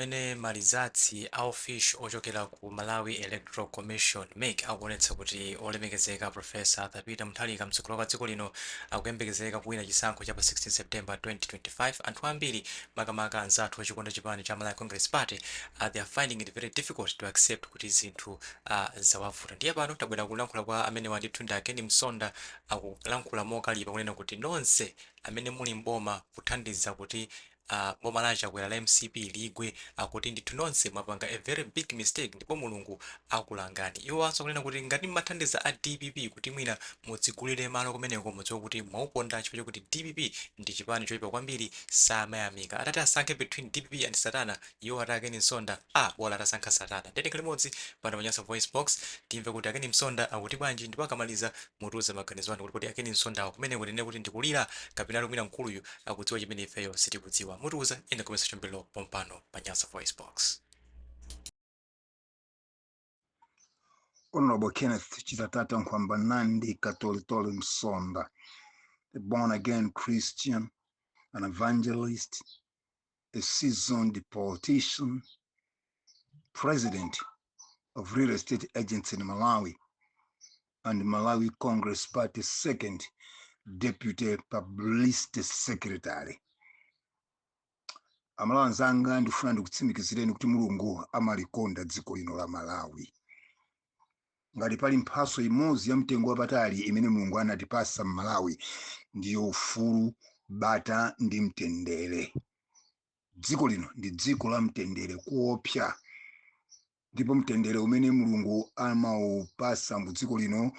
Mene malizatsi aufish ochokera ku Malawi Electoral Commission MEC akuonetsa kuti olemekezeka Profesa Arthur Mutharika mtsogoleri wa dziko lino akuyembekezeka kuwina chisankho cha pa 16 September 2025. Anthu ambiri makamaka anzathu ochikonda chipani cha Malawi Congress Party they are finding it very difficult to accept kuti zinthu zawavuta. Ndiye pano tabwera kulankhula kwa amene wandithu ndi Kenny Msonda akulankhula mokalipa kunena kuti nonse amene muli mboma kuthandiza kuti boma la Chakwera la MCP ligwe akuti ndithu nonse mwapanga a very big mistake ndipo mulungu akulangani. Iwo akunena kuti ngati mmathandiza a DPP kuti mwina mudzigulire malo kumeneko mudziwe kuti mwauponda chifukwa chokuti DPP ndi chipani choyipa kwambiri samayamika. Atati asankhe between DPP and Satana, iwo ati Kenny Msonda bola atasankha Satana. Ndende limodzi pano pa Nyasa Voice Box timve kuti Kenny Msonda akuti bwanji ndipo akamaliza mutuze maganizo anu kuti Kenny Msonda kumeneko ndine kuti ndikulira kapena lumira mkuluyu akudziwa chimene ifeyo sitikudziwa. Mutuza in the comment section below pompano pa Nyasa Voice Box. Honorable Kenneth Chitatata Nkwamba Nandi Katolitole Msonda, a born-again Christian, an evangelist, a seasoned politician, president of real estate agents in Malawi, and Malawi Congress Party second deputy publicity secretary. Amalawi anzanga ndifuna ndikutsimikizireni kuti Mulungu amalikonda dziko lino la Malawi. Ngati pali mphaso imodzi ya mtengo wapatali imene Mulungu anatipasa m'Malawi ndiyo ufulu, bata ndi mtendere. Dziko lino ndi dziko la mtendere kuopsa, ndipo mtendere umene Mulungu amaupasa mu dziko lino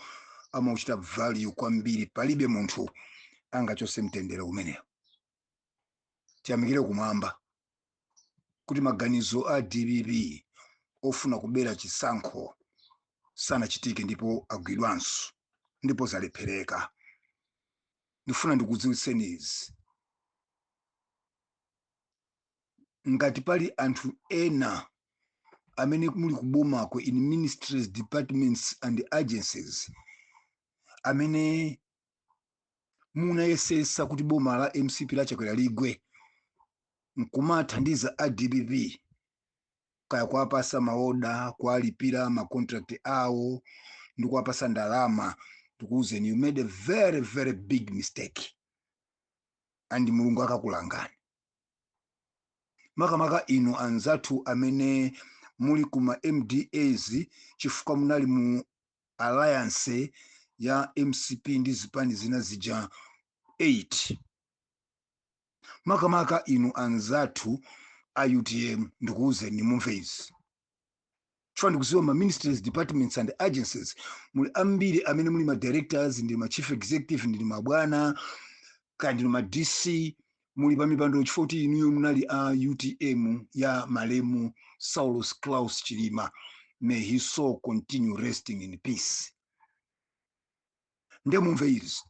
amauchita value kwambiri. Palibe munthu angachose mtendere umenewo. Tiyamikire kumwamba kuti maganizo a DPP ofuna kubera chisankho sanachitike ndipo agwidwanso ndipo zalephereka. Ndifuna ndikudziwitseni izi. Ngati pali anthu ena amene muli kubomako in ministries, departments and agencies amene munayesesa kuti boma la MCP la Chakwera ligwe nkumathandiza a DPP kaya kuwapasa maoda, kuwalipira makontrakt awo ndi kuwapasa ndalama, tikuwuzeni you made a very very big mistake and Mulungu akakulangani. Makamaka inu anzathu amene muli kuma MDAs chifukwa munali mu alliance ya MCP ndi zipani zina zija 8. Makamaka inu anzathu a UTM ndikuwuzeni mumve izi. Chifukwa ndikuziwa ma ministries, departments and agencies muli ambiri amene muli ma directors ndi ma chief executive ndi mabwana kandi ma DC muli pa mipando chifukwa kuti inuyo munali a UTM ya Malemu Saulus Klaus Chilima. May his soul continue resting in peace. Ndiye mumve izi.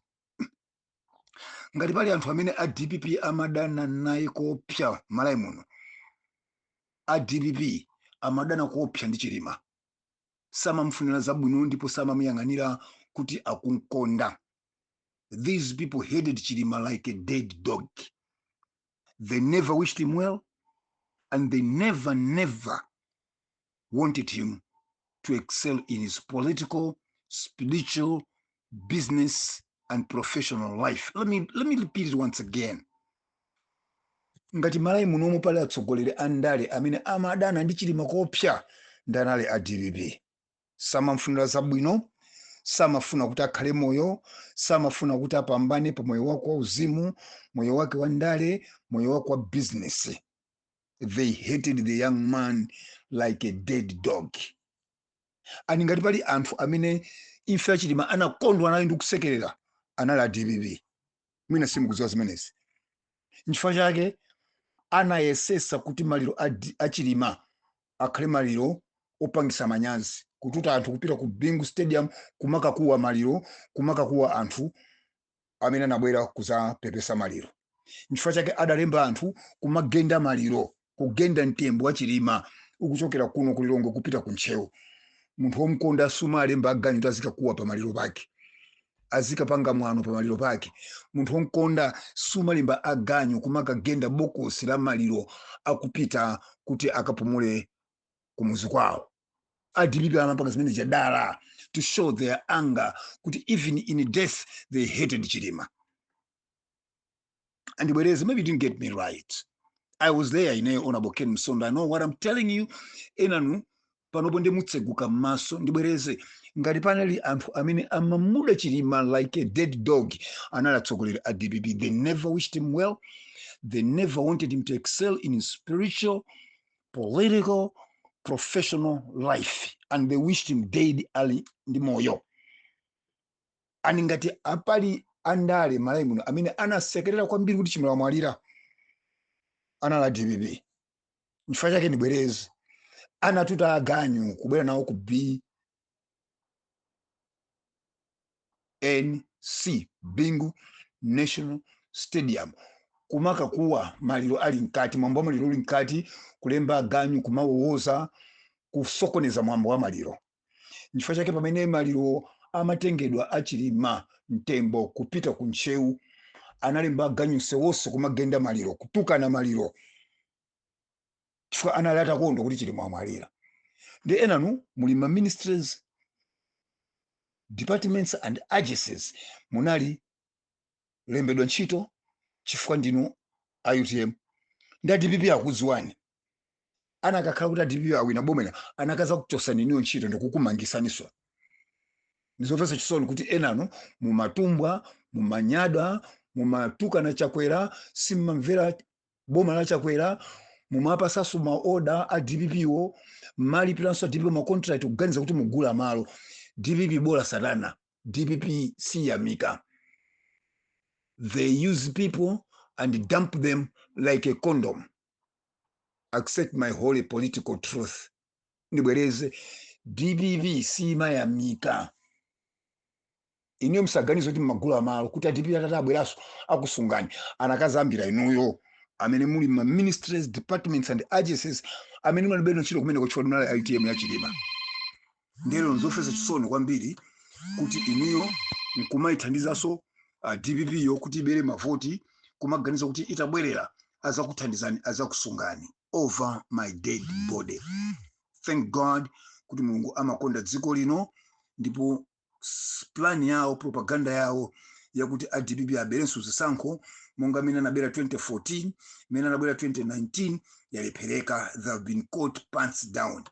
Ngati pali anthu amene a DPP amadana naye kopsa Malawi muno, a DPP amadana kopsa ndi Chilima, samamfunira zabwino ndipo samamuyang'anira kuti akunkonda. These people hated Chilima like a dead dog. They never wished him well, and they never wanted him to excel in his political, spiritual, business and professional life. Let me repeat it once again. Ngati Malawi muno pali atsogoleri andale amene amadana ndi Chilima kopsa ndanale a DPP. Samamfunira zabwino, samafuna kuti akhale moyo, samafuna kuti apambane pa moyo wake wa uzimu, moyo wake wa ndale, moyo wake wa business. They hated the young man like a dead dog. Ani ngati pali anthu amene imfa ya Chilima anakondwa nayo ndi kusekerera anali a DPP. Mwina simukuziwa zimenezi. N'chifukwa chake anayesesa kuti maliro a Chilima akhale maliro opangisa manyazi, kututa anthu kupita ku Bingu Stadium kumakakuwa maliro, kumakakuwa anthu amene anabwera kuzapepesa maliro. N'chifukwa chake adalemba anthu kumagenda maliro, kugenda mtembo wa Chilima ukuchokera kuno ku Lilongwe kupita ku Ntcheu. Munthu womkonda suma alemba aganyu tazika kuwa pa maliro pake. azikapanga mwano pa maliro pake. Munthu wonkonda sumalimba aganyu kumakagenda bokosi la maliro akupita kuti akapumule kumuzi kwawo. ADPP amapanga zimene jadala to show their anger kuti even in death they hated Chilima. And maybe you didn't get me right. I was there in Honorable Ken Msonda. I know what I'm telling you. Enanu panopo ndimutseguka maso ndibwereze ngati panali anthu amene amamuda Chilima like a dead dog analatsogolera ADPP. They never wished him well. They never wanted him to excel in his spiritual, political, professional life, and they wished him dead ali ndi moyo. And ngati apali andale malayi muno amene anasekerera kwambiri kuti Chilima wamwalira anala DPP. Nchifukwa chake ndibwereze anatuta aganyu kubwera nawo ku BNC Bingu National Stadium kumaka kuwa maliro ali mkati, mwambo wa maliro uli mkati, kulemba aganyu kumawowoza kusokoneza mwambo wa maliro. Nchifukwa chake pamene maliro amatengedwa a Chilima Mtembo kupita ku Nchewu analemba aganyu sewonso kumagenda maliro kutukana maliro chifukwa analata kondo kuti Chilima wamwalira. Ndi enanu muli ma ministries, departments and agencies munali lembedwa ntchito chifukwa ndinu AUTM. Ndi ADPP akudziwani anakakhala kuti ADPP awina bomena anakaza kuchosani niyo ntchito ndikukumangisaniswa. Ndizomvetsa chisoni kuti enanu mumatumbwa, mumanyada, mumatukana Chakwera, simmamvera boma la Chakwera, mumapasaso maoda a DPP wo, malipiranso a DPP ma contract kuganiza kuti mugula malo. DPP bola satana, DPP siyamika. They use people and dump them like a condom. Accept my holy political truth. Ndibwereze DPP simayamika. Inyo msaganizo kuti magula malo kuti ADPP atabweraso akusungani anakazambira inuyo amene muli ma ministries, departments and agencies amene malibeno ntchito kumene kuchifukwa mnali AUTM ya Chilima. Ndero nzofesa chisoni kwambiri kuti inuyo nkumayithandizaso DPP yo kuti ibere mavoti kumaganiza kuti itabwerera azakuthandizani azakusungani over my dead body. Thank God kuti Mulungu amakonda dziko lino ndipo plan yawo, propaganda yawo yakuti ADPP aberenso zisankho monga mina nabera 2014, mina nabera 2019 yalepereka. They have been caught pants down.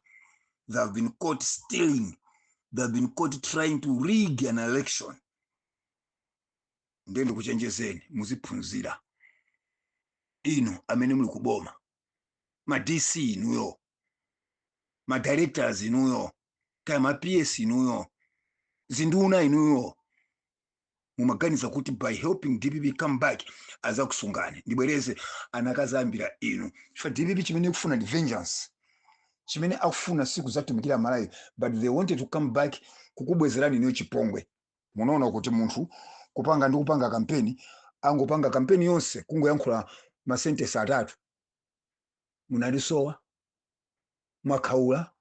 They have been caught stealing. They have been caught trying to rig an election. Ndendo kuchenjezeni muziphunzira. Ino amene muli kuboma. Ma DC inuyo. Ma directors inuyo. Kaya ma PS inuyo. Zinduna inuyo. Mumaganiza kuti by helping DPP come back azakusungani. Ndibwereze anakazambira inu. Chifukwa DPP chimene kufuna ndi vengeance. Chimene akufuna siku zatumikira malayi, but they wanted to come back kukubwezerani niyo chipongwe. Munaona kuti munthu kupanga ndi kupanga kampeni, angopanga kampeni yonse kungoyankhula masentesi atatu. Munalisowa, mwakhaula,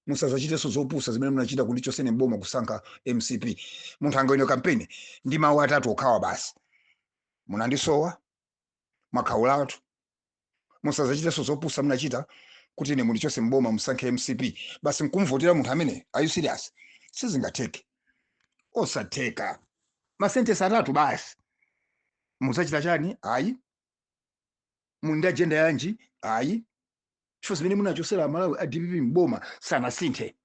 musazachiteso zopusa zimene munachita kundichosene mboma kusankha MCP. Munthu angoyenda kampeni ndi mawu atatu okhawa basi. Munandisowa, mwakhaulatu, musazachiteso zopusa munachita kuti ine mulichose mboma musankhe MCP. Basi nkumvotera munthu amene. Are you serious? Sizingatheke. Osatheka. Masentesi atatu basi. Musachita chani? Ayi. Mundi agenda yanji? Ayi. Chifukwa zimene munachosera Malawi ADPP mboma sanasinthe.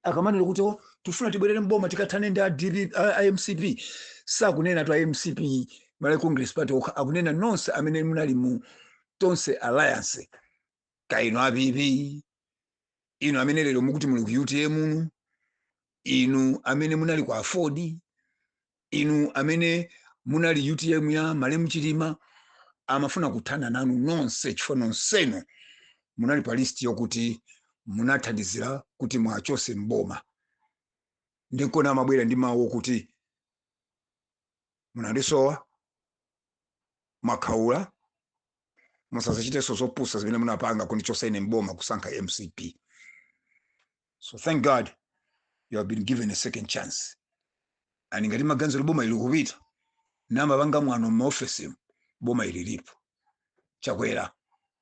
Akamanena kuti tufuna tibwerere mboma tikathane ndi MCP. Sakunena tu MCP Malawi Congress Party akunena nonse amene munali mu Tonse Alliance. Kaino abibi, inu amene lero mukuti muli ku UTM, inu amene munali ku Afodi, inu amene munali UTM ya Malemu Chilima, amafuna kuthana nanu nonse chifukwa nonsenu munali pa list yokuti munathandizira kuti mwachose mboma. Ndinkona amabwera ndi mawu kuti munandisowa, mwakhaula, musazachiteso zopusa zimene munapanga kundichosa ine mboma kusankha MCP. So thank God you have been given a second chance. ani ngati maganizo boma ili kupita namapanga mwano m'maofesi boma ililipo. Chakwera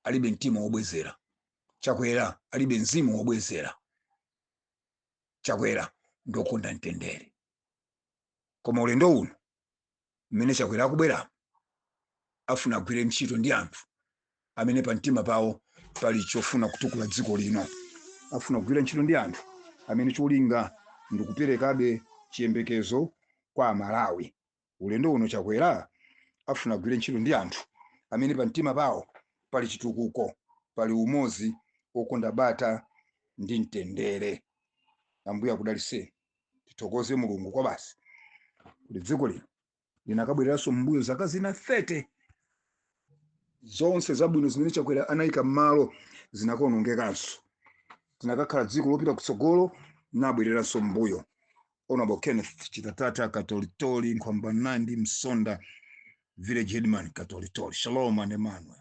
alibe mtima wobwezera, Chakwera alibe mzimu wobwezera, Chakwera ndokonda mtendere. Koma ulendo uno mmene Chakwera akubwera afuna agwire ntchito ndi anthu amene pa mtima pawo pali chofuna kutukula dziko lino, afuna kugwira ntchito ndi anthu amene cholinga ndikuperekabe chiyembekezo kwa Malawi. Ulendo uno Chakwera afuna kugwira ntchito ndi anthu amene pa mtima pawo pali chitukuko, pali umozi okonda bata ndi mtendere. Ambuye akudalitse, tithokoze Mulungu kwa basi kuti dziko lino linakabwereranso mbuyo zaka zina 30 zonse zabwino zimene Chakwera anayika m'malo zinakaonongekanso, zinakakhala dziko lopita kutsogolo nabwereranso mbuyo. Honorable Kenneth Chitatata, Katolitoli, Nkhwamba Nandi, Msonda, Village Headman, Katolitoli. Shalom and Emmanuel.